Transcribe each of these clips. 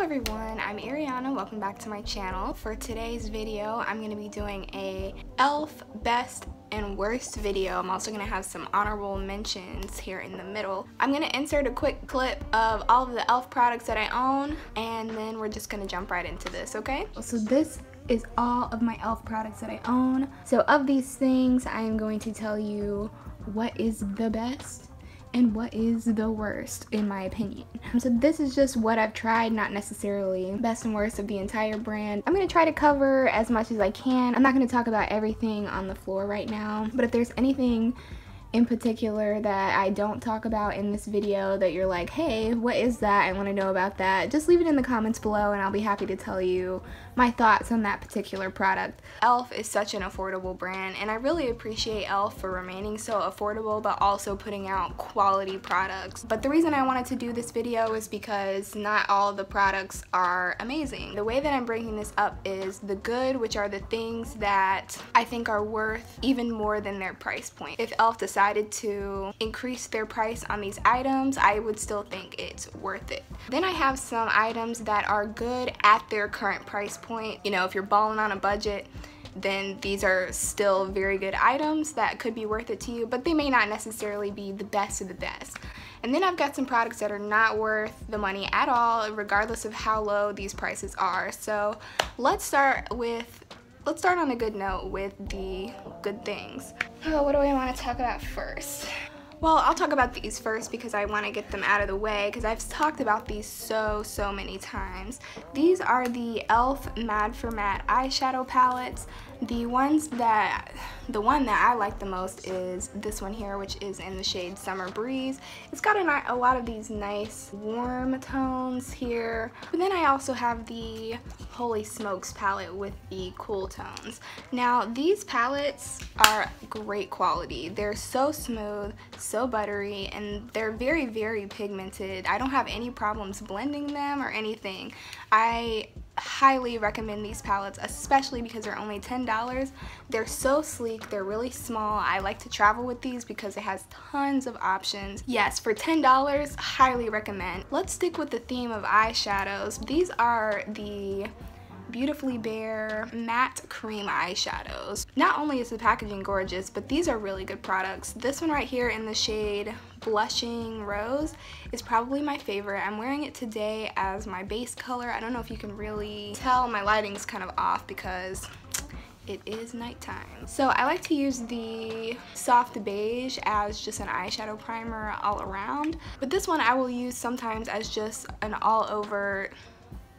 everyone, I'm Ariana. Welcome back to my channel. For today's video, I'm going to be doing a e.l.f. best and worst video. I'm also going to have some honorable mentions here in the middle. I'm going to insert a quick clip of all of the e.l.f. products that I own, and then we're just going to jump right into this, okay? So this is all of my e.l.f. products that I own. So of these things, I am going to tell you what is the best and what is the worst in my opinion. So this is just what I've tried, not necessarily best and worst of the entire brand. I'm gonna try to cover as much as I can. I'm not gonna talk about everything on the floor right now, but if there's anything in particular that I don't talk about in this video that you're like, hey, what is that? I want to know about that. Just leave it in the comments below and I'll be happy to tell you my thoughts on that particular product. e.l.f. is such an affordable brand, and I really appreciate e.l.f. for remaining so affordable but also putting out quality products. But the reason I wanted to do this video is because not all of the products are amazing. The way that I'm bringing this up is the good, which are the things that I think are worth even more than their price point. If e.l.f. decided to increase their price on these items, I would still think it's worth it. Then I have some items that are good at their current price point. You know, if you're balling on a budget, then these are still very good items that could be worth it to you, but they may not necessarily be the best of the best. And then I've got some products that are not worth the money at all, regardless of how low these prices are. So let's start on a good note with the good things. Oh, what do I want to talk about first? Well, I'll talk about these first because I want to get them out of the way because I've talked about these so many times. These are the e.l.f. Mad for Matte eyeshadow palettes. The one that I like the most is this one here, which is in the shade Summer Breeze. It's got a lot of these nice warm tones here. But then I also have the Holy Smokes palette with the cool tones. Now these palettes are great quality. They're so smooth, so buttery, and they're very pigmented. I don't have any problems blending them or anything. I highly recommend these palettes, especially because they're only $10. They're so sleek, they're really small. I like to travel with these because it has tons of options. Yes, for $10, highly recommend. Let's stick with the theme of eyeshadows. These are the Beautifully Bare matte cream eyeshadows. Not only is the packaging gorgeous, but these are really good products. This one right here in the shade Blushing Rose is probably my favorite. I'm wearing it today as my base color. I don't know if you can really tell, my lighting's kind of off because it is nighttime. So I like to use the soft beige as just an eyeshadow primer all around, but this one I will use sometimes as just an all over,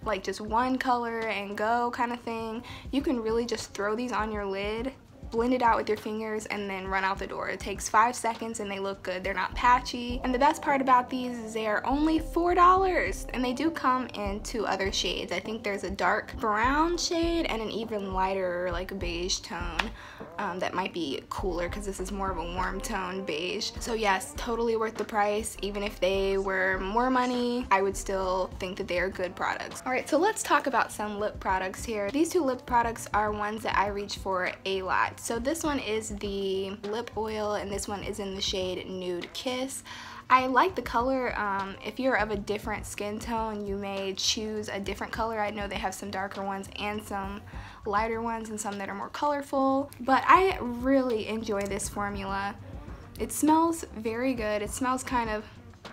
like just one color and go kind of thing. You can really just throw these on your lid, blend it out with your fingers, and then run out the door. It takes 5 seconds and they look good. They're not patchy. And the best part about these is they are only $4, and they do come in 2 other shades. I think there's a dark brown shade and an even lighter like beige tone that might be cooler because this is more of a warm tone beige. So yes, totally worth the price. Even if they were more money, I would still think that they are good products. Alright, so let's talk about some lip products here. These 2 lip products are ones that I reach for a lot. So this one is the lip oil, and this one is in the shade Nude Kiss. I like the color. If you're of a different skin tone, you may choose a different color. I know they have some darker ones and some lighter ones and some that are more colorful, but I really enjoy this formula. It smells very good. It smells kind of,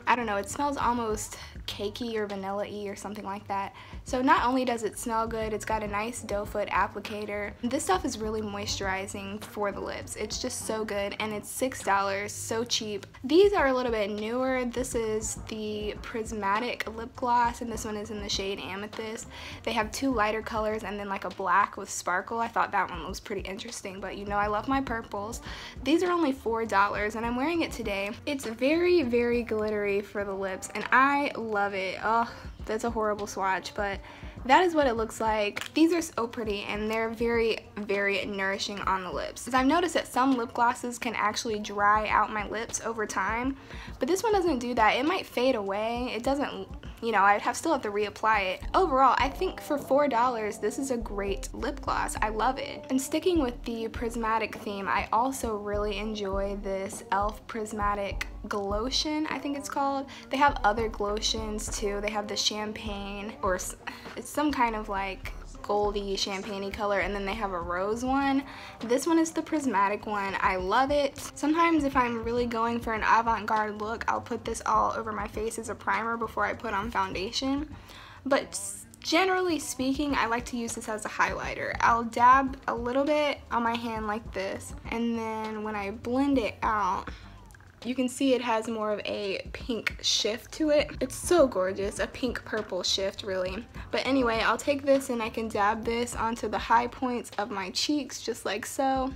I don't know, it smells almost cakey or vanilla-y or something like that. So not only does it smell good, it's got a nice doe foot applicator. This stuff is really moisturizing for the lips. It's just so good, and it's $6, so cheap. These are a little bit newer. This is the Prismatic lip gloss, and this one is in the shade Amethyst. They have 2 lighter colors and then like a black with sparkle. I thought that one was pretty interesting, but you know I love my purples. These are only $4, and I'm wearing it today. It's very glittery for the lips, and I love it. Oh, that's a horrible swatch, but that is what it looks like. These are so pretty, and they're very nourishing on the lips. Because I've noticed that some lip glosses can actually dry out my lips over time, but this one doesn't do that. It might fade away. It doesn't you know, I'd still have to reapply it. Overall, I think for $4, this is a great lip gloss. I love it. And sticking with the prismatic theme, I also really enjoy this e.l.f. Prismatic Glotion, I think it's called. They have other glotions too. They have the champagne, or it's some kind of like goldy champagne-y color, and then they have a rose one. This one is the prismatic one. I love it. Sometimes if I'm really going for an avant-garde look, I'll put this all over my face as a primer before I put on foundation. But generally speaking, I like to use this as a highlighter. I'll dab a little bit on my hand like this, and then when I blend it out, you can see it has more of a pink shift to it. It's so gorgeous, a pink purple shift really. But anyway, I'll take this and I can dab this onto the high points of my cheeks just like so.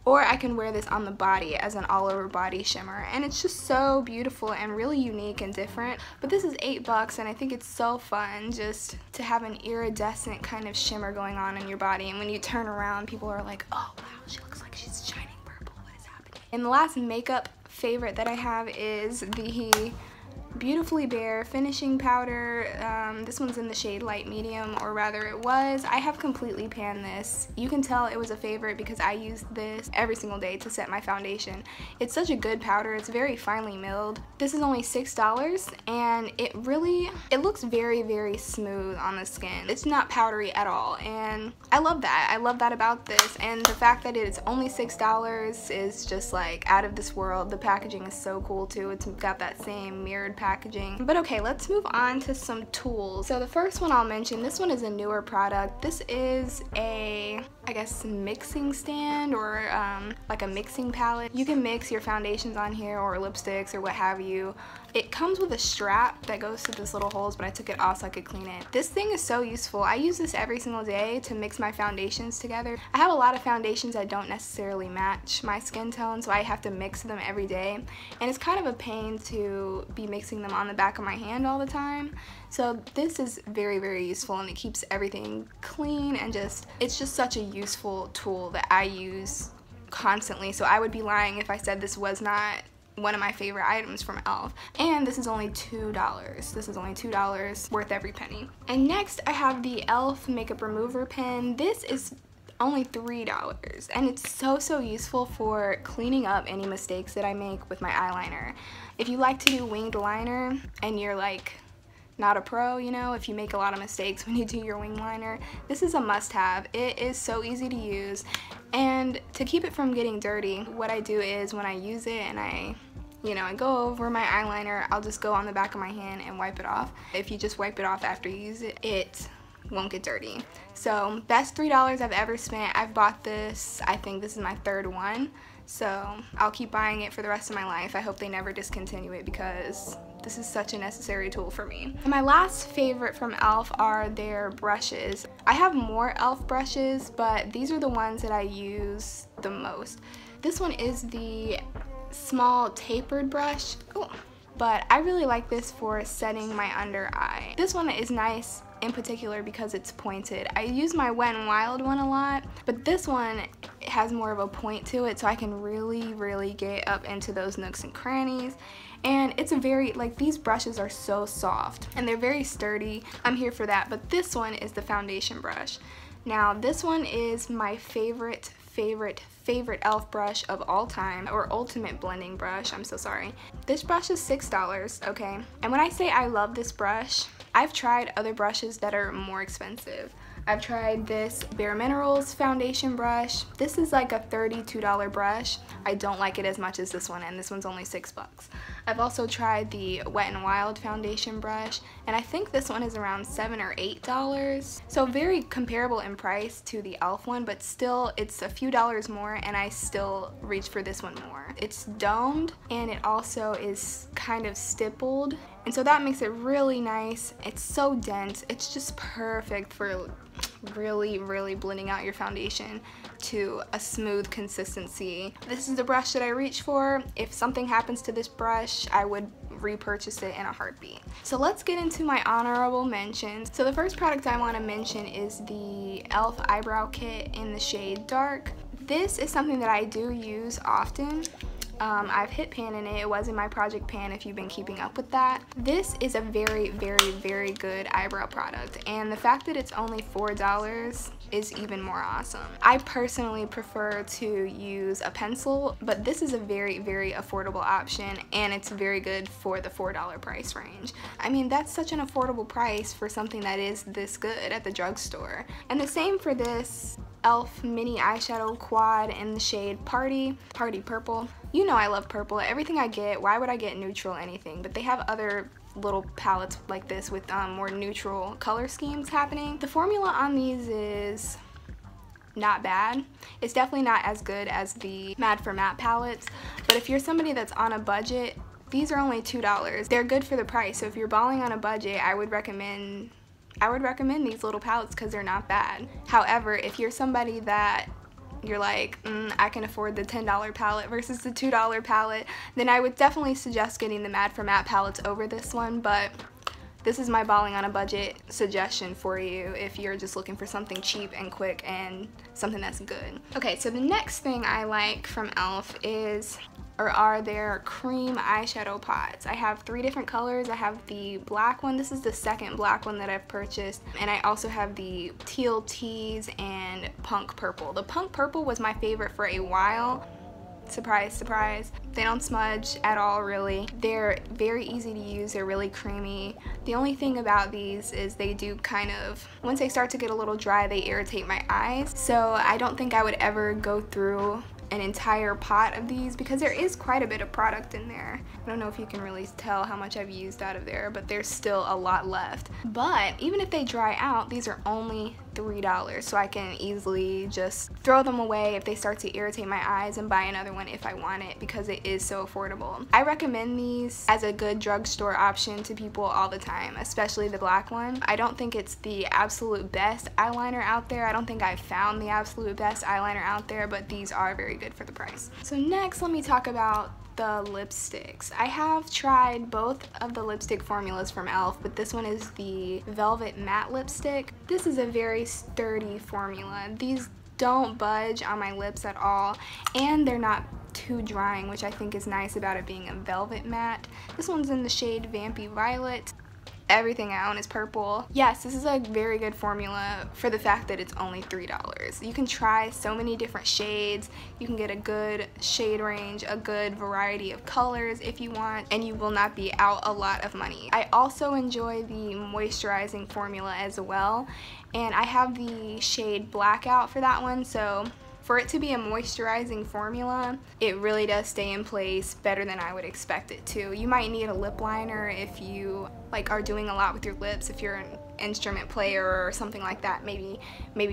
Or I can wear this on the body as an all over body shimmer, and it's just so beautiful and really unique and different. But this is $8 and I think it's so fun just to have an iridescent kind of shimmer going on in your body, and when you turn around people are like, oh wow, she looks like she's shining purple, what is happening? And the last makeup favorite that I have is the Beautifully Bare finishing powder. This one's in the shade light medium, or rather it was. I have completely panned this. You can tell it was a favorite because I used this every single day to set my foundation. It's such a good powder. It's very finely milled. This is only $6 and it looks very, very smooth on the skin. It's not powdery at all, and I love that. I love that about this, and the fact that it's only $6 is just like out of this world. The packaging is so cool too. It's got that same mirrored packaging. But okay, let's move on to some tools. So the first one I'll mention, this one is a newer product. This is a, I guess, mixing stand, or like a mixing palette. You can mix your foundations on here, or lipsticks, or what have you. It comes with a strap that goes to these little holes, but I took it off so I could clean it. This thing is so useful. I use this every single day to mix my foundations together. I have a lot of foundations that don't necessarily match my skin tone, so I have to mix them every day. And it's kind of a pain to be mixing them on the back of my hand all the time. So this is very, very useful, and it keeps everything clean, and it's just such a useful tool that I use constantly. So I would be lying if I said this was not one of my favorite items from e.l.f. And this is only $2. This is only $2, worth every penny. And next I have the e.l.f. makeup remover pen. This is only $3, and it's so useful for cleaning up any mistakes that I make with my eyeliner. If you like to do winged liner and you're like not a pro, you know, if you make a lot of mistakes when you do your wing liner, this is a must-have. It is so easy to use, and to keep it from getting dirty, what I do is when I use it and I go over my eyeliner, I'll just go on the back of my hand and wipe it off. If you just wipe it off after you use it, it won't get dirty. So best $3 I've ever spent. I've bought this, I think this is my third one, so I'll keep buying it for the rest of my life. I hope they never discontinue it because this is such a necessary tool for me. And my last favorite from e.l.f. are their brushes. I have more e.l.f. brushes, but these are the ones that I use the most. This one is the small tapered brush. Ooh. But I really like this for setting my under eye. This one is nice in particular because it's pointed. I use my Wet n Wild one a lot, but this one has more of a point to it, so I can really get up into those nooks and crannies. And it's a very, like, these brushes are so soft and they're very sturdy. I'm here for that. But this one is the foundation brush. Now this one is my favorite e.l.f. brush of all time, or ultimate blending brush, I'm so sorry. This brush is $6, okay? And when I say I love this brush, I've tried other brushes that are more expensive. I've tried this Bare Minerals foundation brush. This is like a $32 brush. I don't like it as much as this one, and this one's only $6. I've also tried the Wet n Wild foundation brush, and I think this one is around $7 or $8. So very comparable in price to the e.l.f. one, but still it's a few dollars more, and I still reach for this one more. It's domed, and it also is kind of stippled, and so that makes it really nice. It's so dense. It's just perfect for really blending out your foundation to a smooth consistency. This is the brush that I reach for. If something happens to this brush, I would repurchase it in a heartbeat. So let's get into my honorable mentions. So the first product I want to mention is the e.l.f. eyebrow kit in the shade Dark. This is something that I do use often. I've hit pan in it. It was in my project pan if you've been keeping up with that. This is a very, very, very good eyebrow product, and the fact that it's only $4 is even more awesome. I personally prefer to use a pencil, but this is a very, very affordable option, and it's very good for the $4 price range. I mean, that's such an affordable price for something that is this good at the drugstore. And the same for this e.l.f. mini eyeshadow quad in the shade Party Purple. You know I love purple. Everything I get, why would I get neutral anything? But they have other little palettes like this with more neutral color schemes happening. The formula on these is not bad. It's definitely not as good as the Mad for Matte palettes, but if you're somebody that's on a budget, these are only $2. They're good for the price, so if you're balling on a budget, I would recommend these little palettes because they're not bad. However, if you're somebody that you're like, I can afford the $10 palette versus the $2 palette, then I would definitely suggest getting the Mad for Matte palettes over this one, but this is my balling on a budget suggestion for you if you're just looking for something cheap and quick and something that's good. Okay, so the next thing I like from e.l.f. are their cream eyeshadow pots. I have 3 different colors. I have the black one. This is the second black one that I've purchased. And I also have the teal tease and punk purple. The punk purple was my favorite for a while. Surprise, surprise. They don't smudge at all, really. They're very easy to use. They're really creamy. The only thing about these is they do kind of, once they start to get a little dry, they irritate my eyes. So I don't think I would ever go through an entire pot of these because there is quite a bit of product in there. I don't know if you can really tell how much I've used out of there, but there's still a lot left. But even if they dry out, these are only $3, so I can easily just throw them away if they start to irritate my eyes and buy another one if I want it because it is so affordable. I recommend these as a good drugstore option to people all the time, especially the black one. I don't think it's the absolute best eyeliner out there. I don't think I've found the absolute best eyeliner out there, but these are very good for the price. So next, let me talk about the lipsticks. I have tried both of the lipstick formulas from e.l.f., but this one is the Velvet Matte Lipstick. This is a very sturdy formula. These don't budge on my lips at all, and they're not too drying, which I think is nice about it being a velvet matte. This one's in the shade Vampy Violet. Everything I own is purple. Yes, this is a very good formula for the fact that it's only $3. You can try so many different shades. You can get a good shade range, a good variety of colors if you want, and you will not be out a lot of money. I also enjoy the moisturizing formula as well, and I have the shade Blackout for that one, so for it to be a moisturizing formula, it really does stay in place better than I would expect it to. You might need a lip liner if you are doing a lot with your lips. If you're an instrument player or something like that, maybe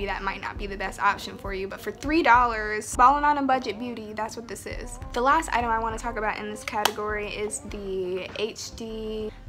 that might not be the best option for you. But for $3, balling on a budget beauty, that's what this is. The last item I want to talk about in this category is the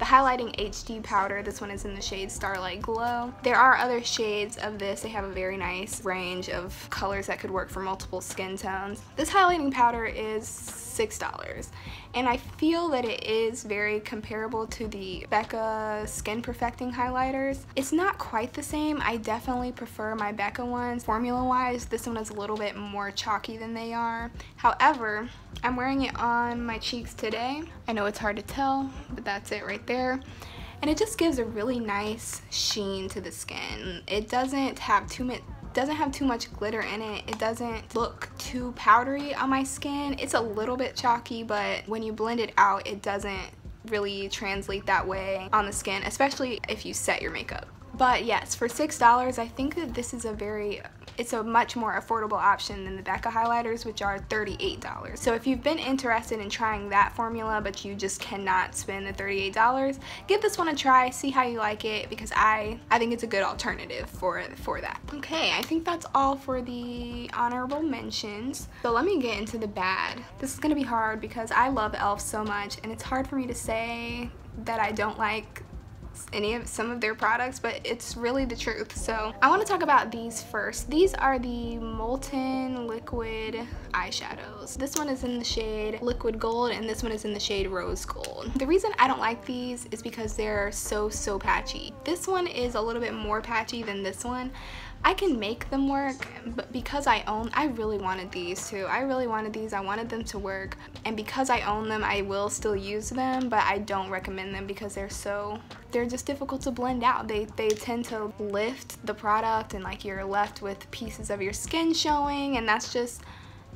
highlighting HD powder. This one is in the shade Starlight Glow. There are other shades of this. They have a very nice range of colors that could work for multiple skin tones. This highlighting powder is $6, and I feel that it is very comparable to the Becca Skin Perfecting highlighters. It's not quite the same. I definitely prefer my Becca ones. Formula wise, this one is a little bit more chalky than they are. However, I'm wearing it on my cheeks today. I know it's hard to tell, but that's it right there. And it just gives a really nice sheen to the skin. It doesn't have too much glitter in it. It doesn't look too powdery on my skin. It's a little bit chalky, but when you blend it out, it doesn't really translate that way on the skin, especially if you set your makeup. But yes, for $6, I think that this is it's a much more affordable option than the Becca highlighters, which are $38. So if you've been interested in trying that formula, but you just cannot spend the $38, give this one a try, see how you like it, because I think it's a good alternative for that. Okay, I think that's all for the honorable mentions. So let me get into the bad. This is gonna be hard because I love e.l.f. so much, and it's hard for me to say that I don't like some of their products, but it's really the truth. So I want to talk about these first. These are the Molten Liquid eyeshadows. This one is in the shade Liquid Gold, and this one is in the shade Rose Gold. The reason I don't like these is because they're so patchy. This one is a little bit more patchy than this one, I can make them work, but because I really wanted these too. I really wanted these. I wanted them to work, and because I own them, I will still use them, but I don't recommend them because they're just difficult to blend out. They tend to lift the product, and like you're left with pieces of your skin showing, and that's just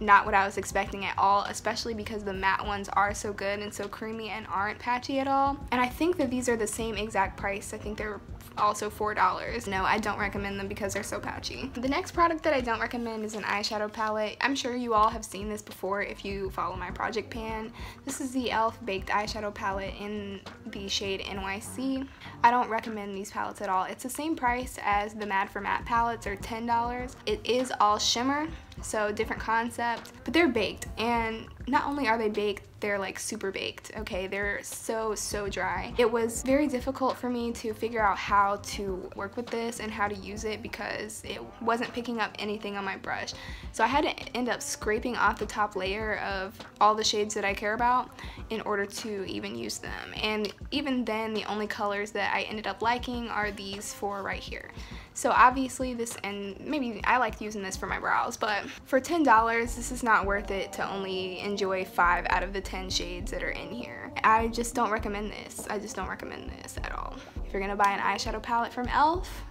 not what I was expecting at all, especially because the matte ones are so good and so creamy and aren't patchy at all. And I think that these are the same exact price. I think they're also $4. No, I don't recommend them because they're so patchy. The next product that I don't recommend is an eyeshadow palette. I'm sure you all have seen this before if you follow my project pan. This is the e.l.f. Baked Eyeshadow Palette in the shade NYC. I don't recommend these palettes at all. It's the same price as the Mad for Matte palettes, or $10. It is all shimmer, so different concept, but they're baked, and not only are they baked, they're like super baked, okay? They're so dry. It was very difficult for me to figure out how to work with this and how to use it because it wasn't picking up anything on my brush. So I had to end up scraping off the top layer of all the shades that I care about in order to even use them. And even then, the only colors that I ended up liking are these four right here. So obviously this, and maybe I like using this for my brows, but for $10, this is not worth it to only enjoy 5 out of the 10 shades that are in here. I just don't recommend this. I just don't recommend this at all. If you're gonna buy an eyeshadow palette from e.l.f.,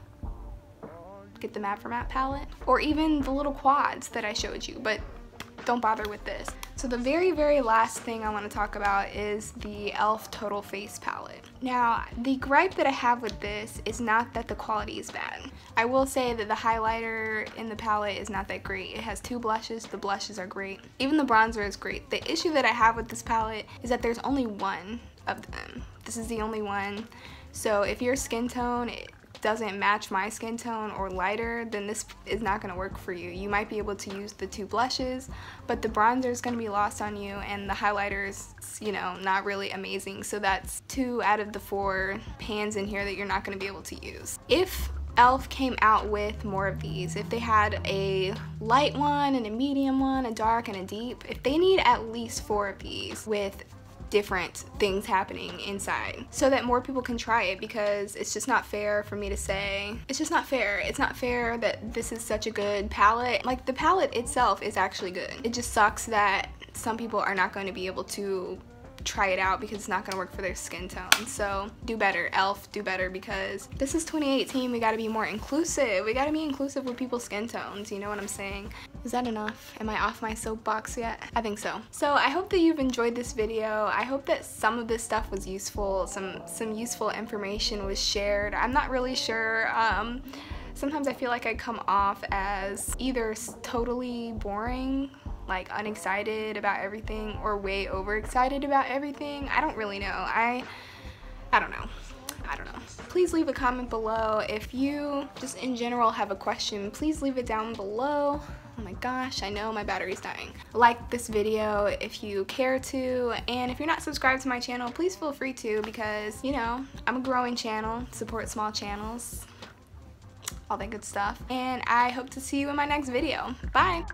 get the Matte for Matte palette, or even the little quads that I showed you, but don't bother with this. So the very last thing I want to talk about is the e.l.f. Total Face palette. Now, the gripe that I have with this is not that the quality is bad. I will say that the highlighter in the palette is not that great. It has 2 blushes. The blushes are great. Even the bronzer is great. The issue that I have with this palette is that there's only one of them. This is the only one. So if your skin tone doesn't match my skin tone or lighter, then this is not going to work for you. You might be able to use the 2 blushes, but the bronzer is going to be lost on you, and the highlighter is, you know, not really amazing. So that's 2 out of the 4 pans in here that you're not going to be able to use. If e.l.f. came out with more of these, if they had a light one and a medium one, a dark and a deep, if they need at least 4 of these with different things happening inside so that more people can try it, because it's just not fair for me to say, it's just not fair. It's not fair that this is such a good palette. Like, the palette itself is actually good. It just sucks that some people are not going to be able to try it out because it's not going to work for their skin tone. So do better, e.l.f., do better, because this is 2018. We got to be more inclusive. We got to be inclusive with people's skin tones, you know what I'm saying? Is that enough? Am I off my soapbox yet? I think so. So I hope that you've enjoyed this video. I hope that some of this stuff was useful, some useful information was shared. I'm not really sure. Sometimes I feel like I come off as either totally boring, like unexcited about everything, or way overexcited about everything. I don't really know. I don't know. Please leave a comment below. If you just in general have a question, please leave it down below. Oh my gosh, I know my battery's dying. Like this video if you care to, and if you're not subscribed to my channel, please feel free to, because, you know, I'm a growing channel. Support small channels, all that good stuff. And I hope to see you in my next video. Bye!